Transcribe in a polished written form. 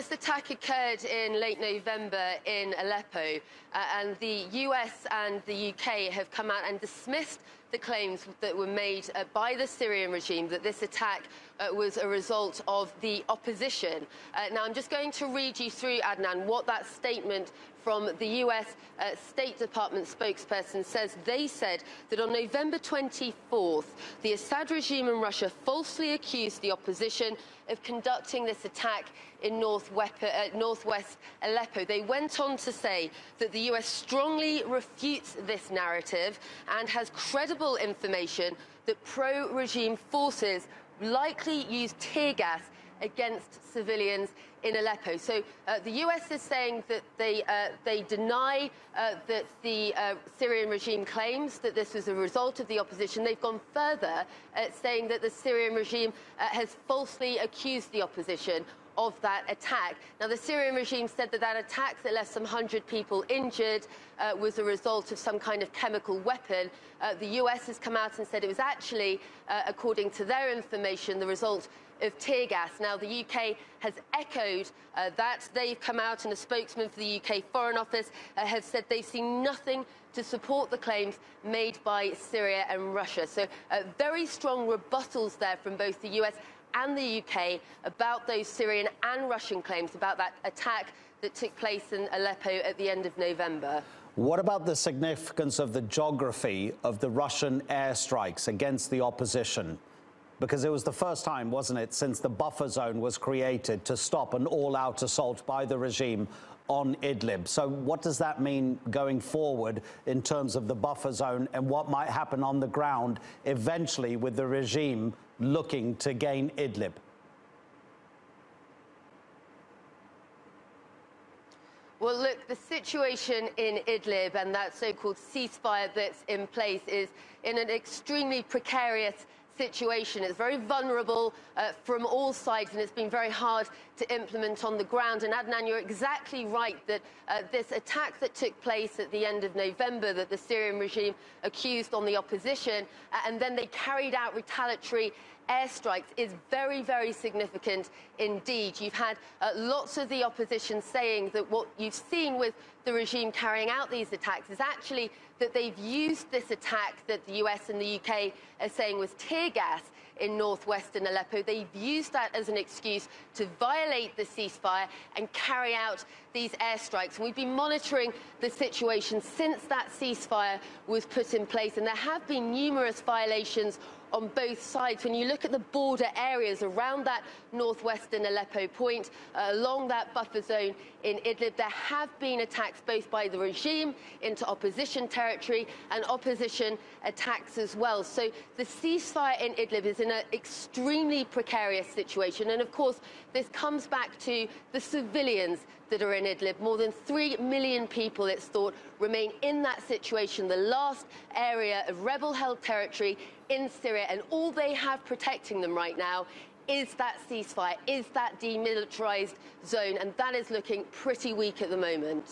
this attack occurred in late November in Aleppo, and the US and the UK have come out and dismissed the claims that were made by the Syrian regime that this attack was a result of the opposition. Now, I'm just going to read you through, Adnan, what that statement from the US State Department spokesperson says. They said that on November 24th, the Assad regime in Russia falsely accused the opposition of conducting this attack in northwest Aleppo. They went on to say that the US strongly refutes this narrative and has credible information that pro-regime forces likely used tear gas against civilians in Aleppo. So the US is saying that they deny that the Syrian regime claims that this was a result of the opposition. They've gone further, saying that the Syrian regime has falsely accused the opposition of that attack. Now, the Syrian regime said that that attack that left some 100 people injured was a result of some kind of chemical weapon. The US has come out and said it was actually, according to their information, the result of tear gas. Now, the UK has echoed that. They've come out, and a spokesman for the UK Foreign Office has said they've seen nothing to support the claims made by Syria and Russia. So very strong rebuttals there from both the US and the UK about those Syrian and Russian claims about that attack that took place in Aleppo at the end of November. What about the significance of the geography of the Russian airstrikes against the opposition? Because it was the first time, wasn't it, since the buffer zone was created to stop an all-out assault by the regime on Idlib. So what does that mean going forward in terms of the buffer zone and what might happen on the ground eventually with the regime looking to gain Idlib? Well, look, the situation in Idlib and that so-called ceasefire that's in place is in an extremely precarious situation. It's very vulnerable from all sides, and it's been very hard to implement on the ground. And Adnan, you're exactly right that this attack that took place at the end of November that the Syrian regime accused on the opposition, and then they carried out retaliatory airstrikes, is very, very significant indeed. You've had lots of the opposition saying that what you've seen with the regime carrying out these attacks is actually that they've used this attack that the US and the UK are saying was tear gas in northwestern Aleppo. They've used that as an excuse to violate the ceasefire and carry out these airstrikes. And we've been monitoring the situation since that ceasefire was put in place, and there have been numerous violations on both sides. When you look at the border areas around that northwestern Aleppo point, along that buffer zone in Idlib, there have been attacks both by the regime into opposition territory and opposition attacks as well. So the ceasefire in Idlib is in an extremely precarious situation. And of course, this comes back to the civilians that are in Idlib. More than 3 million people, it's thought, remain in that situation, the last area of rebel-held territory in Syria, and all they have protecting them right now is that ceasefire, is that demilitarized zone, and that is looking pretty weak at the moment.